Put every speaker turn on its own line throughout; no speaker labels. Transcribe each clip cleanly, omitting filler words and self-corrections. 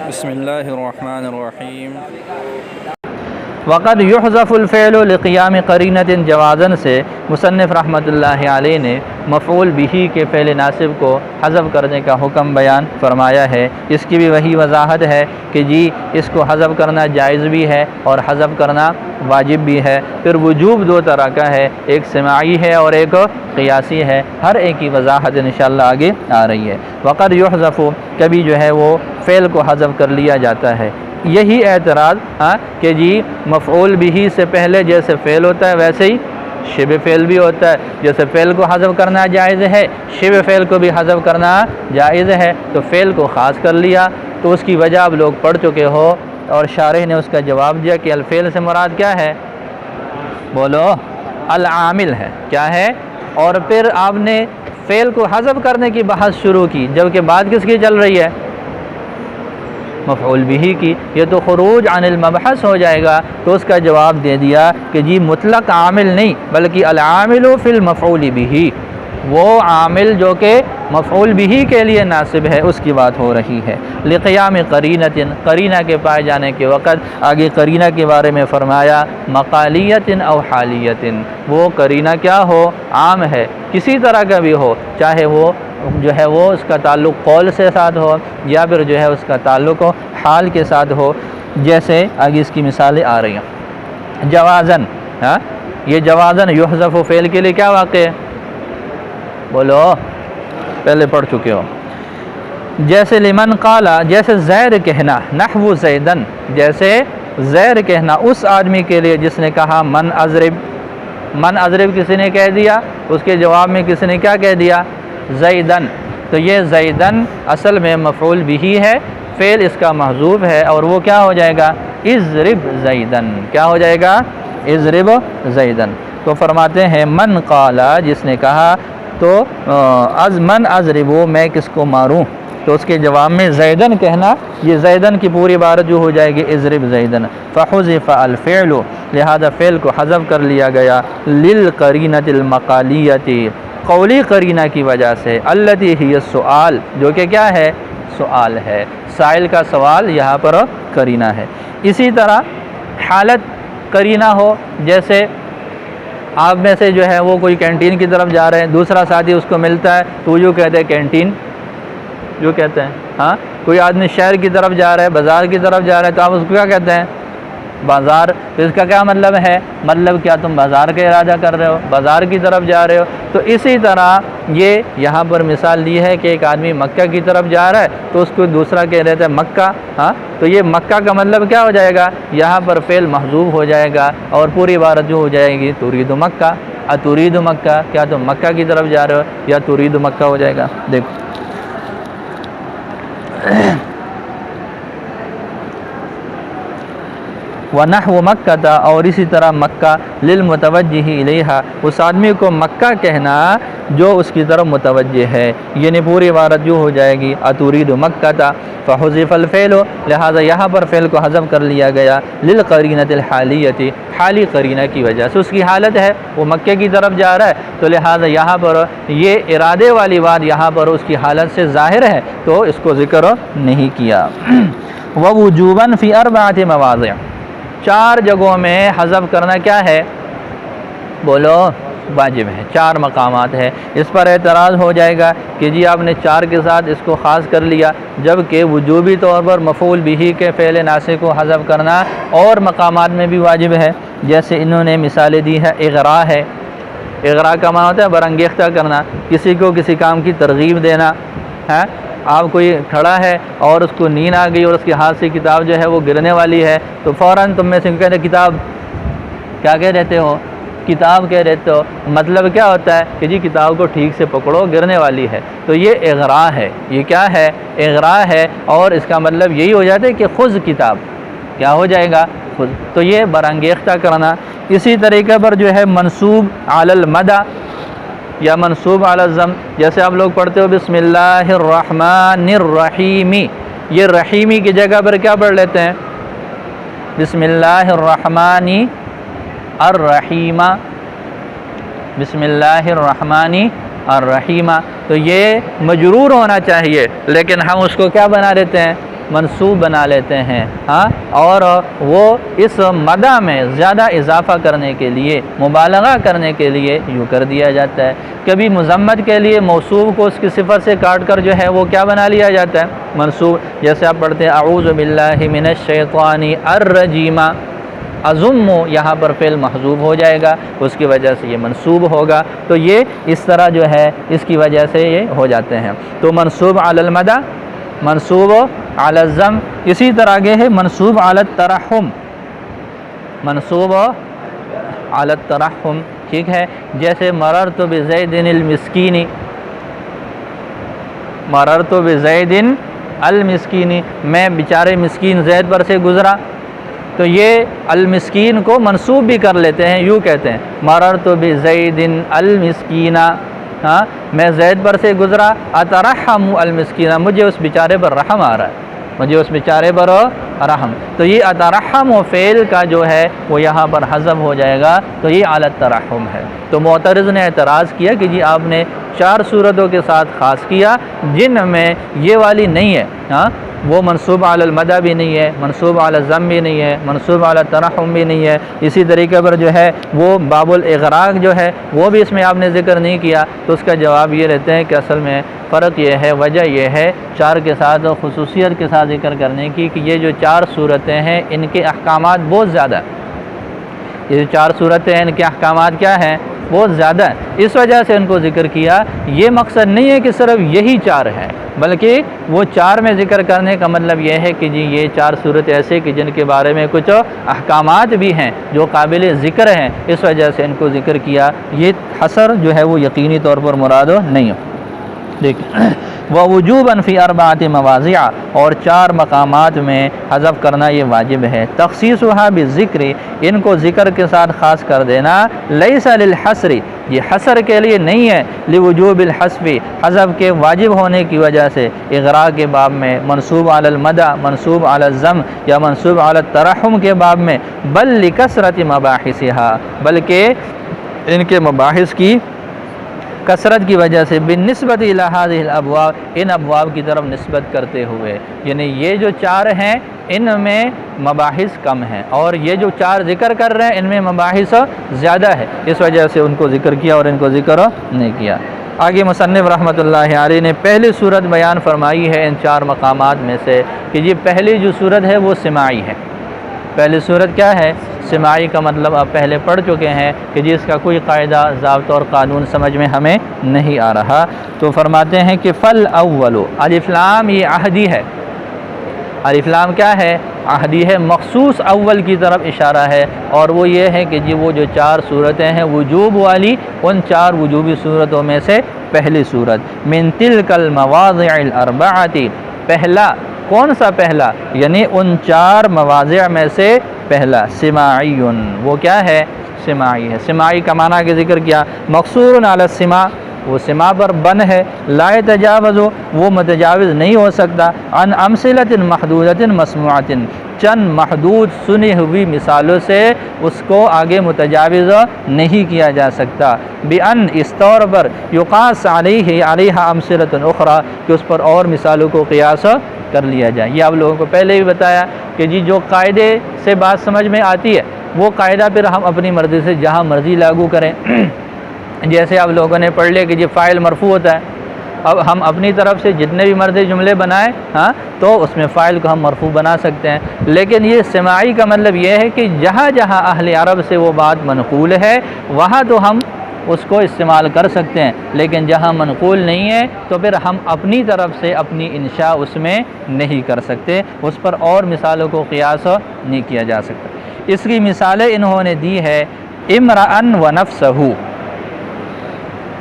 بسم اللہ الرحمن الرحیم۔
وقد يحذف الفعل لقیام قرینۃ جوازن سے مصنف رحمۃ اللہ علیہ نے مفعول بہ کے فعل ناصب کو حذف کرنے کا حکم بیان فرمایا ہے۔ اس کی بھی وہی وضاحت ہے کہ جی اس کو حذف کرنا جائز بھی ہے اور حذف کرنا واجب بھی ہے۔ پھر وجوب دو طرح کا ہے، ایک سماعی ہے اور ایک قیاسی ہے، ہر ایک کی وضاحت انشاءاللہ آگے آ رہی ہے۔ وقد یحذف، کبھی جو ہے وہ فعل کو حذف کر لیا جاتا ہے۔ یہی اعتراض کہ جی مفعول بہ سے پہلے جیسے فعل ہوتا ہے ویسے ہی شبہ فعل بھی ہوتا ہے، جیسے فعل کو حذف کرنا جائز ہے شبہ فعل کو بھی حذف کرنا جائز ہے، تو فعل کو خاص کر لیا تو اس کی وجہ آپ لوگ پڑھ چکے ہو اور شارح نے اس کا جواب دیا کہ الفعل سے مراد کیا ہے؟ بولو، العامل ہے، کیا ہے؟ اور پھر آپ نے فعل کو حذف کرنے کی بحث شروع کی، جبکہ بات کس کی چل رہی ہے؟ مفعول بہ کی۔ یہ تو خروج عن المبحث ہو جائے گا، تو اس کا جواب دے دیا کہ جی مطلق عامل نہیں بلکہ العامل فی المفعول بہ، وہ عامل جو کہ مفعول بہ کے لیے ناصب ہے اس کی بات ہو رہی ہے۔ لقیام قرینۃ، قرینہ کے پائے جانے کے وقت آگے قرینہ کے بارے میں فرمایا مقالیۃ او حالیۃ، وہ قرینہ کیا ہو؟ عام ہے، کسی طرح کا بھی ہو، چاہے وہ جو ہے وہ اس کا تعلق قول سے ساتھ ہو یا پھر جو ہے اس کا تعلق حال کے ساتھ ہو، جیسے آگے اس کی مثالیں آ رہی ہیں۔ جوازن، یہ جوازن یحذف فعل کے لیے کیا واقع ہے؟ بولو، پہلے پڑھ چکے ہو۔ جیسے لمن قالا، جیسے زیر کہنا، نحو زیدن، جیسے زیر کہنا اس آدمی کے لیے جس نے کہا من اضرب، من اضرب کسی نے کہہ دیا، اس کے جواب میں کسی نے کیا کہہ دیا؟ زیدن۔ تو یہ زیدن اصل میں مفعول بہ ہے، فعل اس کا محذوف ہے اور وہ کیا ہو جائے گا؟ اضرب زیدن۔ کیا ہو جائے گا؟ اضرب زیدن۔ تو فرماتے ہیں من قالا، جس نے کہا، تو از من اضربو، میں کس کو ماروں؟ تو اس کے جواب میں زیدن کہنا، یہ زیدن کی پوری عبارت جو ہو جائے گی اضرب زیدن۔ فحذف الفعل، لہذا فعل کو حذف کر لیا گیا، للقرینۃ المقالیۃ، قولی قرینہ کی وجہ سے، التی ہی السؤال، جو کہ کیا ہے؟ سؤال ہے، سائل کا سوال یہاں پر قرینہ ہے۔ اسی طرح حالت قرینہ ہو، جیسے آپ میں سے جو ہے وہ کوئی کینٹین کی طرف جا رہے ہیں، دوسرا ساتھی اس کو ملتا ہے تو وہ جو کہتے ہیں کینٹین، جو کہتے ہیں کوئی آدمی شہر کی طرف جا رہا ہے، بازار کی طرف جا رہا ہے تو آپ اس کو کیا کہتے ہیں؟ بازار۔ تو اس کا کیا مطلب ہے؟ مطلب کیا تم بازار کا ارادہ کر رہے ہو، بازار کی طرف جا رہے ہو۔ تو اسی طرح یہ یہاں پر مثال دی ہے کہ ایک آدمی مکہ کی طرف جا رہا ہے تو اس کو دوسرا کہہ رہے تھے مکہ، تو یہ مکہ کا مطلب کیا ہو جائے گا؟ یہاں پر فعل محذوف ہو جائے گا اور پوری عبارت جو ہو جائے گی ترید مکہ، اترید مکہ، کیا تم مکہ کی طرف جا رہے ہو، یا ترید مکہ ہو جائے گا۔ دیکھو وَنَحْوُ مَكَّةَ، اور اسی طرح مکہ، للمتوجہ الیہا، اس آدمی کو مکہ کہنا جو اس کی طرف متوجہ ہے، یعنی پوری عبارت جو ہو جائے گی اترید مکہ، فحذف الفعل، لہذا یہاں پر فعل کو حذف کر لیا گیا، للقرینۃ الحالیۃ، حالی قرینہ کی وجہ سے، اس کی حالت ہے وہ مکے کی طرف جا رہا ہے تو لہذا یہاں پر یہ ارادے والی بات یہاں پر اس کی حالت سے ظاہر ہے تو اس کو ذکر نہیں کیا۔ ووجوباً فی اربعۃ مواضع، 4 جگہوں میں حذف کرنا کیا ہے؟ بولو، واجب ہے، 4 مقامات ہے۔ اس پر اعتراض ہو جائے گا کہ جی آپ نے 4 کے ساتھ اس کو خاص کر لیا، جبکہ وجوبی طور پر مفعول بہ کے فعل ناصب کو حذف کرنا اور مقامات میں بھی واجب ہے۔ جیسے انہوں نے مثالیں دی ہے، اغراء ہے، اغراء کا معنی ہوتا ہے برانگیختہ کرنا، کسی کو کسی کام کی ترغیب دینا ہے۔ آپ کوئی کھڑا ہے اور اس کو نیند آ گئی اور اس کے ہاتھ سے کتاب جو ہے وہ گرنے والی ہے تو فوراً تم میں سے کہتے کتاب، کیا کہہ دیتے ہو؟ کتاب کہہ دیتے ہو۔ مطلب کیا ہوتا ہے کہ جی کتاب کو ٹھیک سے پکڑو، گرنے والی ہے۔ تو یہ اغراء ہے، یہ کیا ہے؟ اغراء ہے، اور اس کا مطلب یہی ہو جاتا ہے کہ خذ کتاب، کیا ہو جائے گا؟ خذ۔ تو یہ برانگیختہ کرنا۔ اسی طریقے پر جو ہے منصوب علی المدح یا منصوب علی الضم، جیسے آپ لوگ پڑھتے ہو بسم اللہ الرحمن الرحیم، یہ رحیمی کی جگہ پر کیا پڑھ لیتے ہیں؟ بسم اللہ الرحمن الرحیم، بسم اللہ الرحمن الرحیم۔ تو یہ مجرور ہونا چاہیے لیکن ہم اس کو کیا بنا دیتے ہیں؟ منصوب بنا لیتے ہیں، ہاں، اور وہ اس مدح میں زیادہ اضافہ کرنے کے لیے، مبالغہ کرنے کے لیے یوں کر دیا جاتا ہے۔ کبھی مذمت کے لیے موصوف کو اس کی صفت سے کاٹ کر جو ہے وہ کیا بنا لیا جاتا ہے؟ منصوب۔ جیسے آپ پڑھتے ہیں اعوذ باللہ من الشیطان الرجیم، ازم یہاں پر فعل محذوف ہو جائے گا، اس کی وجہ سے یہ منصوب ہوگا۔ تو یہ اس طرح جو ہے اس کی وجہ سے یہ ہو جاتے ہیں۔ تو منصوب علی المدح، منصوب علی الذم، اسی طرح آگے ہے منصوب علی الترحم، منصوب علی الترحم، ٹھیک ہے۔ جیسے مررت بزید المسکین، مررت بزید المسکین، میں بیچارے مسکین زید پر سے گزرا، تو یہ المسکین کو منصوب بھی کر لیتے ہیں، یوں کہتے ہیں مررت بزید المسکین، ہاں، میں زید پر سے گزرا، اترحم المسکین، مجھے اس بیچارے پر رحم آ رہا ہے، مجھے اس بیچارے پر رحم۔ تو یہ اترحم و فعل کا جو ہے وہ یہاں پر حذف ہو جائے گا، تو یہ علی الترحم ہے۔ تو معترض نے اعتراض کیا کہ جی آپ نے 4 صورتوں کے ساتھ خاص کیا جن میں یہ والی نہیں ہے، ہاں، وہ منصوب علی المدح بھی نہیں ہے، منصوب علی الذم بھی نہیں ہے، منصوب علی الترحم بھی نہیں ہے۔ اسی طریقے پر جو ہے وہ باب الاغراق جو ہے وہ بھی اس میں آپ نے ذکر نہیں کیا۔ تو اس کا جواب یہ رہتے ہیں کہ اصل میں فرق یہ ہے، وجہ یہ ہے 4 کے ساتھ خصوصیت کے ساتھ ذکر کرنے کی کہ یہ جو 4 صورتیں ہیں ان کے احکامات بہت زیادہ ہیں، یہ جو 4 صورتیں ہیں ان کے احکامات کیا ہیں؟ بہت زیادہ ہیں، اس وجہ سے ان کو ذکر کیا۔ یہ مقصد نہیں ہے کہ صرف یہی 4 ہیں، بلکہ وہ 4 میں ذکر کرنے کا مطلب یہ ہے کہ جی یہ 4 صورت ایسے کہ جن کے بارے میں کچھ احکامات بھی ہیں جو قابل ذکر ہیں، اس وجہ سے ان کو ذکر کیا۔ یہ حصر جو ہے وہ یقینی طور پر مراد نہیں ہے۔ دیکھیں ووجوباً فی 4 مواضع، اور 4 مقامات میں حذف کرنا یہ واجب ہے۔ تخصیصها بالذکر، ان کو ذکر کے ساتھ خاص کر دینا، لیس للحصر، یہ حصر کے لیے نہیں ہے، لوجوب الحذف، حذف کے واجب ہونے کی وجہ سے اغراء کے باب میں، منصوب علی المدح، منصوب علی الذم یا منصوب علی الترحم کے باب میں، بل لکثرت مباحثها، بلکہ ان کے مباحث کی کثرت کی وجہ سے، بالنسبت الی هذه الابواب، ان ابواب کی طرف نسبت کرتے ہوئے، یعنی یہ جو 4 ہیں ان میں مباحث کم ہیں اور یہ جو 4 ذکر کر رہے ہیں ان میں مباحث زیادہ ہے، اس وجہ سے ان کو ذکر کیا اور ان کو ذکر نہیں کیا۔ آگے مصنف رحمۃ اللہ علیہ نے پہلی صورت بیان فرمائی ہے ان 4 مقامات میں سے کہ یہ پہلی جو صورت ہے وہ سماعی ہے۔ پہلی صورت کیا ہے؟ سماعی کا مطلب آپ پہلے پڑھ چکے ہیں کہ جی اس کا کوئی قاعدہ، ضابطہ اور قانون سمجھ میں ہمیں نہیں آ رہا۔ تو فرماتے ہیں کہ فل اول، الف لام یہ عہدی ہے، الف لام کیا ہے؟ عہدی ہے، مخصوص اول کی طرف اشارہ ہے، اور وہ یہ ہے کہ جی وہ جو 4 صورتیں ہیں وجوب والی، ان 4 وجوبی صورتوں میں سے پہلی صورت، من تلک المواضع الاربعۃ، پہلا کون سا پہلا؟ یعنی ان 4 مواضع میں سے پہلا، سماعی، وہ کیا ہے؟ سماعی ہے۔ سماعی کا معنی کے ذکر کیا، مقصور علی السماع، وہ سماع پر بن ہے، لا يتجاوز، وہ متجاوز نہیں ہو سکتا، عن امثلۃ محدودۃ مسموعۃ، چند محدود سنی ہوئی مثالوں سے اس کو آگے متجاوز نہیں کیا جا سکتا، بأن، اس طور پر، یقاس علیہا امثلۃ اخرى، کہ اس پر اور مثالوں کو قیاس کر لیا جائے۔ یہ آپ لوگوں کو پہلے بھی بتایا کہ جی جو قاعدے سے بات سمجھ میں آتی ہے وہ قاعدہ پھر ہم اپنی مرضی سے جہاں مرضی لاگو کریں۔ جیسے آپ لوگوں نے پڑھ لیا کہ جی فاعل مرفوع ہوتا ہے، اب ہم اپنی طرف سے جتنے بھی مرضی جملے بنائیں، ہاں، تو اس میں فاعل کو ہم مرفوع بنا سکتے ہیں۔ لیکن یہ سماعی کا مطلب یہ ہے کہ جہاں جہاں اہل عرب سے وہ بات منقول ہے وہاں تو ہم اس کو استعمال کر سکتے ہیں، لیکن جہاں منقول نہیں ہے تو پھر ہم اپنی طرف سے اپنی انشاء اس میں نہیں کر سکتے، اس پر اور مثالوں کو قیاس نہیں کیا جا سکتا۔ اس کی مثالیں انہوں نے دی ہے، امرأن و نفسہ،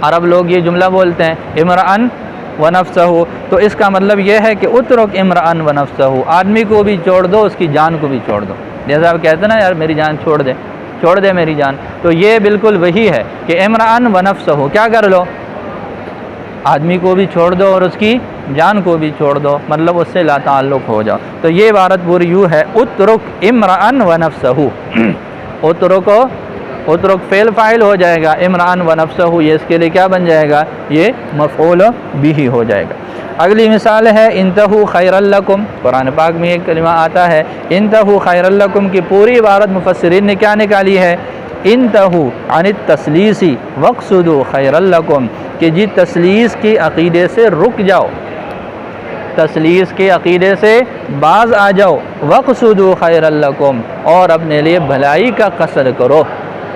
عرب لوگ یہ جملہ بولتے ہیں امرأن و نفسہ، تو اس کا مطلب یہ ہے کہ اترک امرأن و نفسہ، آدمی کو بھی چھوڑ دو، اس کی جان کو بھی چھوڑ دو۔ جیسا آپ کہتے ہیں نا یار میری جان چھوڑ دے میری جان، تو یہ بالکل وہی ہے کہ امرأن و نفسہ، کیا کر لو؟ آدمی کو بھی چھوڑ دو اور اس کی جان کو بھی چھوڑ دو، مطلب اس سے لا تعلق ہو جاؤ۔ تو یہ عبارت پوری یوں ہے، اترک امرأن و نفسہ، اترکو اترک فعل فاعل ہو جائے گا، امرأن و نفسہ یہ اس کے لیے کیا بن جائے گا؟ یہ مفعول بھی ہو جائے گا۔ اگلی مثال ہے انتہو خیر لکم، قرآن پاک میں ایک کلمہ آتا ہے انتہو خیر لکم کی پوری عبارت مفسرین نے کیا نکالی ہے؟ انتہو عن التسلیس واقصدوا خیر لکم، کہ جی تسلیس کے عقیدے سے رک جاؤ، تسلیس کے عقیدے سے باز آ جاؤ، واقصدوا خیر لکم، اور اپنے لیے بھلائی کا قصد کرو۔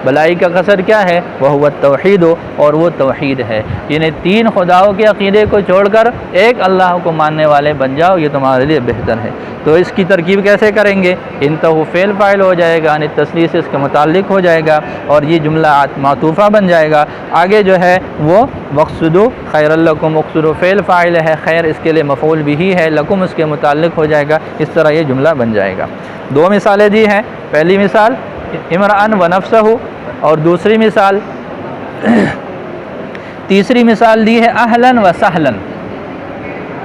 بھلائی کا قصد کیا ہے؟ وہ التوحید، اور وہ توحید ہے، یعنی تین خداؤں کے عقیدے کو چھوڑ کر ایک اللہ کو ماننے والے بن جاؤ، یہ تمہارے لیے بہتر ہے۔ تو اس کی ترکیب کیسے کریں گے؟ انتہو فعل فاعل ہو جائے گا، یعنی تسلیس اس کے متعلق ہو جائے گا، اور یہ جملہ معطوفہ بن جائے گا۔ آگے جو ہے وہ واقصدوا خیر لکم، اقصدوا فعل فاعل ہے، خیر اس کے لیے مفعول بھی ہے، لکم اس کے متعلق ہو جائے گا، اس طرح یہ جملہ بن جائے گا۔ دو مثالیں دی ہیں، پہلی مثال امرأن و نفسہ، اور دوسری مثال تیسری مثال دی ہے اہلاً و سہلاً۔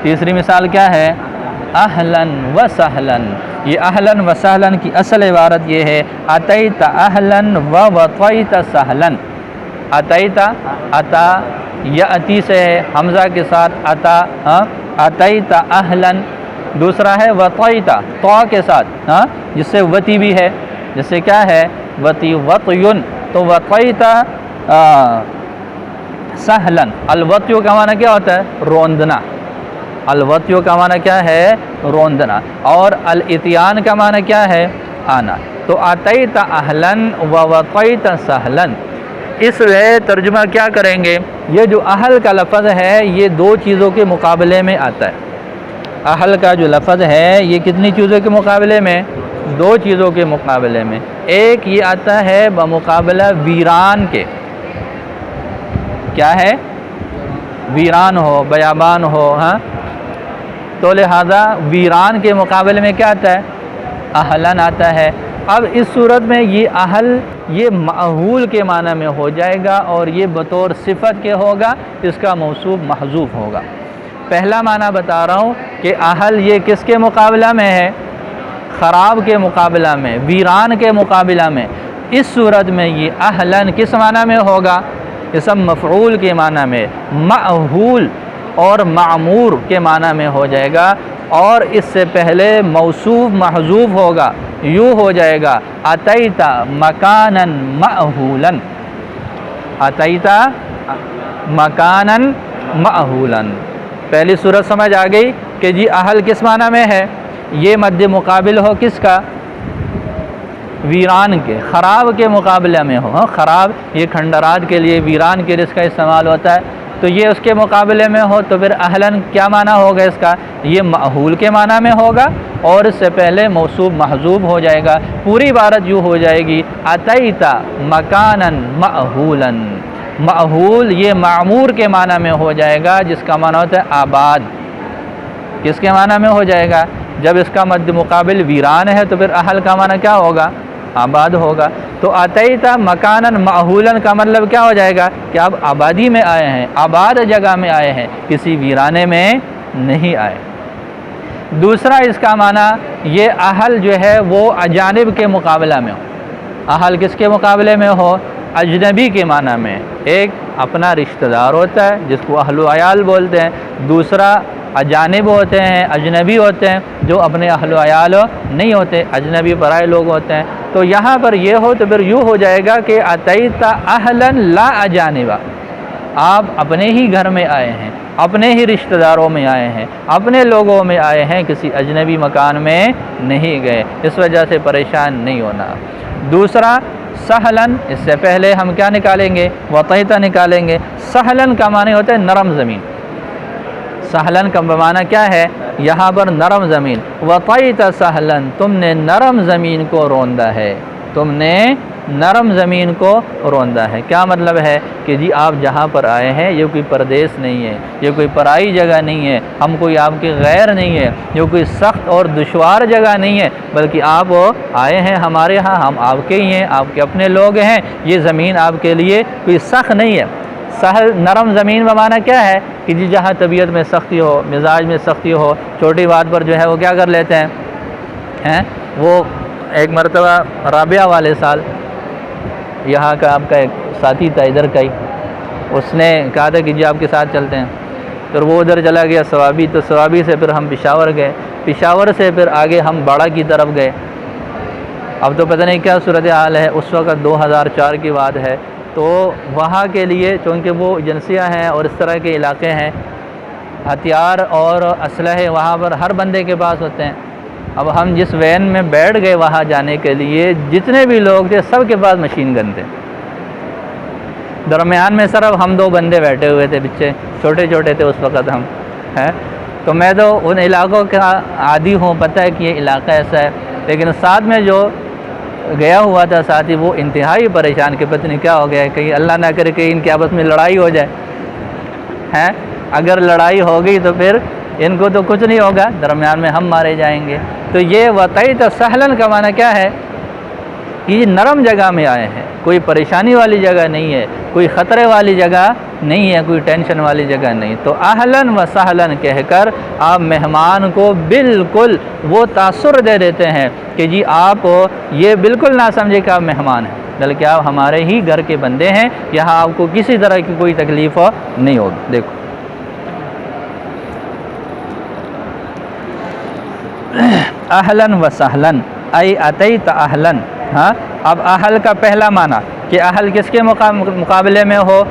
تیسری مثال کیا ہے؟ اہلاً و سہلاً۔ یہ اہلاً و سہلاً کی اصل عبارت یہ ہے اتیت اہلاً و وطیت سہلاً۔ اتیت، اتا یاتی سے ہے حمزہ کے ساتھ اتا، اتیت اہلاً۔ دوسرا ہے وطیت، طا کے ساتھ، جس سے وتی بھی ہے، جس سے کیا ہے؟ وتی، وطیٌ، تو وطیت سہلاً۔ الوطیو کا معنی کیا ہوتا ہے؟ روندنا۔ الوطیو کا معنی کیا ہے؟ روندنا۔ اور الاتیان کا معنی کیا ہے؟ آنا۔ تو اتیت اہلاً و وطیت سہلاً، اس میں ترجمہ کیا کریں گے؟ یہ جو اہل کا لفظ ہے یہ دو چیزوں کے مقابلے میں آتا ہے۔ اہل کا جو لفظ ہے یہ کتنی چیزوں کے مقابلے میں؟ دو چیزوں کے مقابلے میں۔ ایک یہ آتا ہے بمقابلہ ویران کے، کیا ہے؟ ویران ہو، بیابان ہو، تو لہذا ویران کے مقابلے میں کیا آتا ہے؟ اہلاً آتا ہے۔ اب اس صورت میں یہ اہل یہ معہول کے معنی میں ہو جائے گا، اور یہ بطور صفت کے ہوگا، اس کا موصوف محذوف ہوگا۔ پہلا معنی بتا رہا ہوں کہ اہل یہ کس کے مقابلہ میں ہے؟ خراب کے مقابلہ میں، ویران کے مقابلہ میں۔ اس صورت میں یہ اہلاً کس معنی میں ہوگا؟ اسم مفعول کے معنی میں، معہول اور معمور کے معنی میں ہو جائے گا، اور اس سے پہلے موصوف محذوف ہوگا، یوں ہو جائے گا اتیت مکاناً معہولاً، اتیت مکاناً معہولاً۔ پہلی صورت سمجھ آ گئی کہ جی اہل کس معنی میں ہے؟ یہ مد مقابل ہو کس کا؟ ویران کے، خراب کے مقابلے میں ہو۔ خراب یہ کھنڈرات کے لیے، ویران کے لیے اس کا استعمال ہوتا ہے، تو یہ اس کے مقابلے میں ہو، تو پھر اہلاً کیا معنی ہوگا اس کا؟ یہ معہول کے معنی میں ہوگا، اور اس سے پہلے موصوف محذوف ہو جائے گا۔ پوری عبارت یوں ہو جائے گی اتیت مکاناً معہولاً۔ معہول یہ معمور کے معنی میں ہو جائے گا، جس کا معنی ہوتا ہے آباد۔ کس کے معنی میں ہو جائے گا؟ جب اس کا مد مقابل ویران ہے تو پھر اہل کا معنی کیا ہوگا؟ آباد ہوگا۔ تو اتیت مکاناً معہولاً کا مطلب کیا ہو جائے گا؟ کہ آپ آبادی میں آئے ہیں، آباد جگہ میں آئے ہیں، کسی ویرانے میں نہیں آئے۔ دوسرا اس کا معنی یہ اہل جو ہے وہ اجانب کے مقابلہ میں ہو۔ اہل کس کے مقابلے میں ہو؟ اجنبی کے معنی میں۔ ایک اپنا رشتہ دار ہوتا ہے جس کو اہل و عیال بولتے ہیں، دوسرا اجانب ہوتے ہیں، اجنبی ہوتے ہیں جو اپنے اہل و عیال نہیں ہوتے، اجنبی پرائے لوگ ہوتے ہیں۔ تو یہاں پر یہ ہو تو پھر یوں ہو جائے گا کہ اتیت اہلاً لا اجانبا، آپ اپنے ہی گھر میں آئے ہیں، اپنے ہی رشتہ داروں میں آئے ہیں، اپنے لوگوں میں آئے ہیں، کسی اجنبی مکان میں نہیں گئے، اس وجہ سے پریشان نہیں ہونا۔ دوسرا سہلاً، اس سے پہلے ہم کیا نکالیں گے؟ وطیت نکالیں گے۔ سہلاً کا معنی ہوتا ہے نرم زمین۔ سہلاً کا معنی کیا ہے؟ یہاں پر نرم زمین۔ وطیت سہلاً، تم نے نرم زمین کو روندا ہے، تم نے نرم زمین کو روندا ہے۔ کیا مطلب ہے؟ کہ جی آپ جہاں پر آئے ہیں یہ کوئی پردیس نہیں ہے، یہ کوئی پرائی جگہ نہیں ہے، ہم کوئی آپ کے غیر نہیں ہے، یہ کوئی سخت اور دشوار جگہ نہیں ہے، بلکہ آپ آئے ہیں ہمارے ہاں، ہم آپ کے ہی ہیں، آپ کے اپنے لوگ ہیں، یہ زمین آپ کے لیے کوئی سخت نہیں ہے۔ سہل نرم زمین بمانا کیا ہے؟ کہ جی جہاں طبیعت میں سختی ہو، مزاج میں سختی ہو، چھوٹی بات پر جو ہے وہ کیا کر لیتے ہیں وہ ایک مرتبہ رابعہ والے سال یہاں کا آپ کا ایک ساتھی تھا ادھر کا ہی، اس نے کہا تھا کہ جی آپ کے ساتھ چلتے ہیں، پھر وہ ادھر چلا گیا ثوابی، تو ثوابی سے پھر ہم پشاور گئے، پشاور سے پھر آگے ہم باڑہ کی طرف گئے۔ اب تو پتہ نہیں کیا صورتحال ہے، اس وقت 2004 کی بات ہے، تو وہاں کے لیے چونکہ وہ ایجنسیاں ہیں اور اس طرح کے علاقے ہیں، ہتھیار اور اسلحے وہاں پر ہر بندے کے پاس ہوتے ہیں۔ اب ہم جس وین میں بیٹھ گئے وہاں جانے کے لیے، جتنے بھی لوگ تھے سب کے پاس مشین گن تھے، درمیان میں صرف ہم 2 بندے بیٹھے ہوئے تھے، بچے چھوٹے چھوٹے تھے اس وقت ہم ہیں۔ تو میں تو ان علاقوں کا عادی ہوں، پتہ ہے کہ یہ علاقہ ایسا ہے، لیکن ساتھ میں جو گیا ہوا تھا ساتھی وہ انتہائی پریشان کہ پتہ نہیں کیا ہو گیا ہے، کہیں اللہ نہ کرے کہ ان کے آپس میں لڑائی ہو جائے ہیں، اگر لڑائی ہو گئی تو پھر ان کو تو کچھ نہیں ہوگا، درمیان میں ہم مارے جائیں گے۔ تو یہ وطیت سہلن کا معنی کیا ہے کہ یہ نرم جگہ میں آئے ہیں، کوئی پریشانی والی جگہ نہیں ہے، کوئی خطرے والی جگہ نہیں ہے، کوئی ٹینشن والی جگہ نہیں۔ تو اہلاً و سہلاً کہہ کر آپ مہمان کو بالکل وہ تاثر دے دیتے ہیں کہ جی آپ یہ بالکل نہ سمجھے کہ آپ مہمان ہیں، بلکہ آپ ہمارے ہی گھر کے بندے ہیں، یہاں آپ کو کسی طرح کی کوئی تکلیف نہیں ہوگی۔ دیکھو اہلاً و سہلاً ای اتیت اہلاً، ہاں اب اہل کا پہلا معنی کہ اہل کس کے مقابلے میں ہو،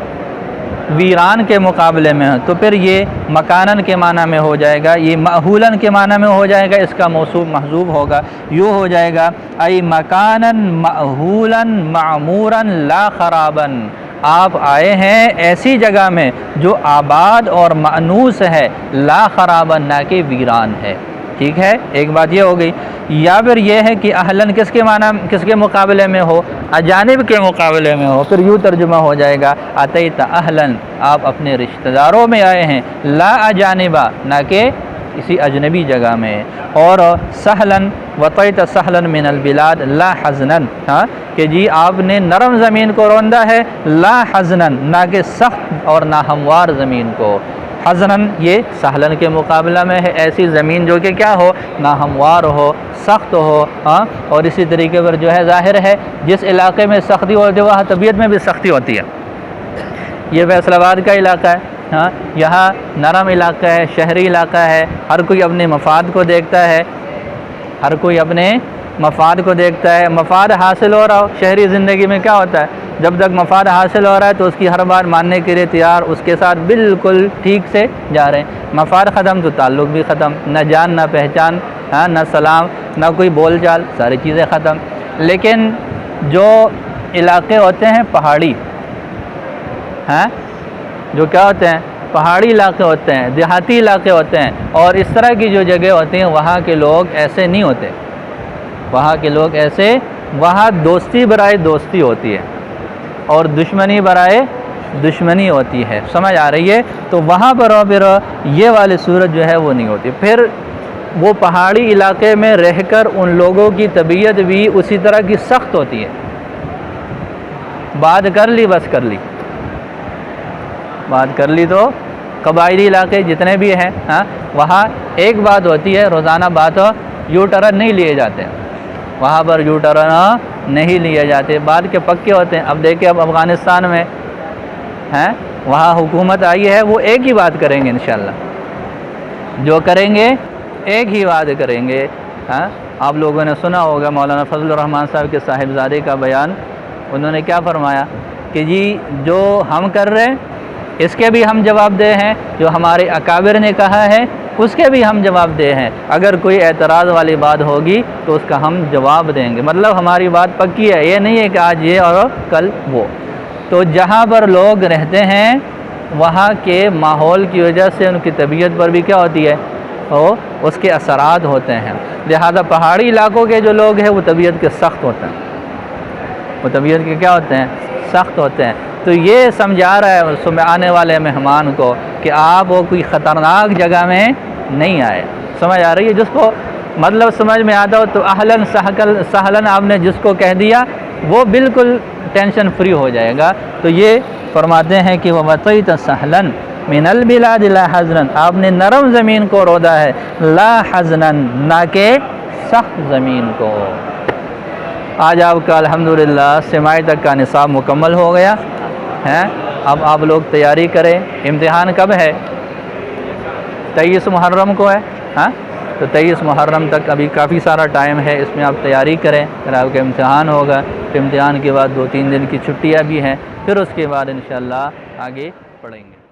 ویران کے مقابلے میں ہو، تو پھر یہ مکانن کے معنی میں ہو جائے گا، یہ مأہولن کے معنی میں ہو جائے گا، اس کا موصوف محذوف ہوگا، یوں ہو جائے گا ای مکانن مأہولن معمورن لا خرابن، آپ آئے ہیں ایسی جگہ میں جو آباد اور مأنوس ہے، لا خرابن نہ کہ ویران ہے۔ ٹھیک ہے، ایک بات یہ ہو گئی۔ یا پھر یہ ہے کہ اہلاً کس کے معنی کس کے مقابلے میں ہو، اجانب کے مقابلے میں ہو، پھر یوں ترجمہ ہو جائے گا اتیت اہلاً، آپ اپنے رشتہ داروں میں آئے ہیں، لا اجانبا نہ کہ کسی اجنبی جگہ میں، اور سہلاً وطیت سہلاً من البلاد لا حزنن، ہاں کہ جی آپ نے نرم زمین کو روندا ہے، لا حزنن نہ کہ سخت اور نہ ہموار زمین کو۔ حزنن یہ سہلن کے مقابلہ میں ہے، ایسی زمین جو کہ کیا ہو، نہ ہموار ہو، سخت ہو، ہاں اور اسی طریقے پر جو ہے ظاہر ہے جس علاقے میں سختی ہوتی ہے وہاں طبیعت میں بھی سختی ہوتی ہے۔ یہ فیصل آباد کا علاقہ ہے، ہاں یہاں نرم علاقہ ہے، شہری علاقہ ہے، ہر کوئی اپنے مفاد کو دیکھتا ہے، ہر کوئی اپنے مفاد کو دیکھتا ہے، مفاد حاصل ہو رہا ہو۔ شہری زندگی میں کیا ہوتا ہے، جب تک مفاد حاصل ہو رہا ہے تو اس کی ہر بات ماننے کے لیے تیار، اس کے ساتھ بالکل ٹھیک سے جا رہے ہیں، مفاد ختم تو تعلق بھی ختم، نہ جان نہ پہچان، ہاں نہ سلام نہ کوئی بول چال، ساری چیزیں ختم۔ لیکن جو علاقے ہوتے ہیں پہاڑی، ہاں جو کیا ہوتے ہیں پہاڑی علاقے ہوتے ہیں، دیہاتی علاقے ہوتے ہیں، اور اس طرح کی جو جگہ ہوتی ہیں وہاں کے لوگ ایسے نہیں ہوتے، وہاں کے لوگ ایسے، وہاں دوستی برائے دوستی ہوتی ہے اور دشمنی برائے دشمنی ہوتی ہے، سمجھ آ رہی ہے؟ تو وہاں پر پھر یہ والی صورت جو ہے وہ نہیں ہوتی۔ پھر وہ پہاڑی علاقے میں رہ کر ان لوگوں کی طبیعت بھی اسی طرح کی سخت ہوتی ہے، بات کر لی بس کر لی، بات کر لی تو قبائلی علاقے جتنے بھی ہیں، ہاں وہاں ایک بات ہوتی ہے، روزانہ بات یو ٹرن نہیں لیے جاتے، وہاں پر یو ٹرن نہیں لیے جاتے، بات کے پکے ہوتے ہیں۔ اب دیکھیں اب افغانستان میں ہیں، وہاں حکومت آئی ہے، وہ ایک ہی بات کریں گے انشاءاللہ، جو کریں گے ایک ہی بات کریں گے، ہاں آپ لوگوں نے سنا ہوگا مولانا فضل الرحمان صاحب کے صاحبزادے کا بیان، انہوں نے کیا فرمایا کہ جی جو ہم کر رہے ہیں اس کے بھی ہم جواب دہ ہیں، جو ہمارے اکابر نے کہا ہے اس کے بھی ہم جواب دہ ہیں، اگر کوئی اعتراض والی بات ہوگی تو اس کا ہم جواب دیں گے، مطلب ہماری بات پکی ہے، یہ نہیں ہے کہ آج یہ اور کل وہ۔ تو جہاں پر لوگ رہتے ہیں وہاں کے ماحول کی وجہ سے ان کی طبیعت پر بھی کیا ہوتی ہے، اس کے اثرات ہوتے ہیں، لہذا پہاڑی علاقوں کے جو لوگ ہیں وہ طبیعت کے سخت ہوتے ہیں، وہ طبیعت کے کیا ہوتے ہیں، سخت ہوتے ہیں۔ تو یہ سمجھا رہا ہے اس میں آنے والے مہمان کو کہ آپ وہ کوئی خطرناک جگہ میں نہیں آئے، سمجھ آ رہی ہے؟ جس کو مطلب سمجھ میں آتا ہو تو اہلاً سہلاً آپ نے جس کو کہہ دیا وہ بالکل ٹینشن فری ہو جائے گا۔ تو یہ فرماتے ہیں کہ وَوَطَيْتَ سَهْلًا مِنَ الْبِلَادِ لَا حَزْنًا، آپ نے نرم زمین کو رودا ہے، لا حزنن نہ کہ سخت زمین کو۔ آج آپ کا الحمدللہ سماعی تک کا نصاب مکمل ہو گیا ہے۔ اب آپ لوگ تیاری کریں۔ امتحان کب ہے؟ 23 محرم کو ہے، ہاں تو 23 محرم تک ابھی کافی سارا ٹائم ہے، اس میں آپ تیاری کریں۔ پھر آپ کا امتحان ہوگا، پھر امتحان کے بعد 2-3 دن کی چھٹیاں بھی ہیں، پھر اس کے بعد انشاءاللہ آگے پڑھیں گے۔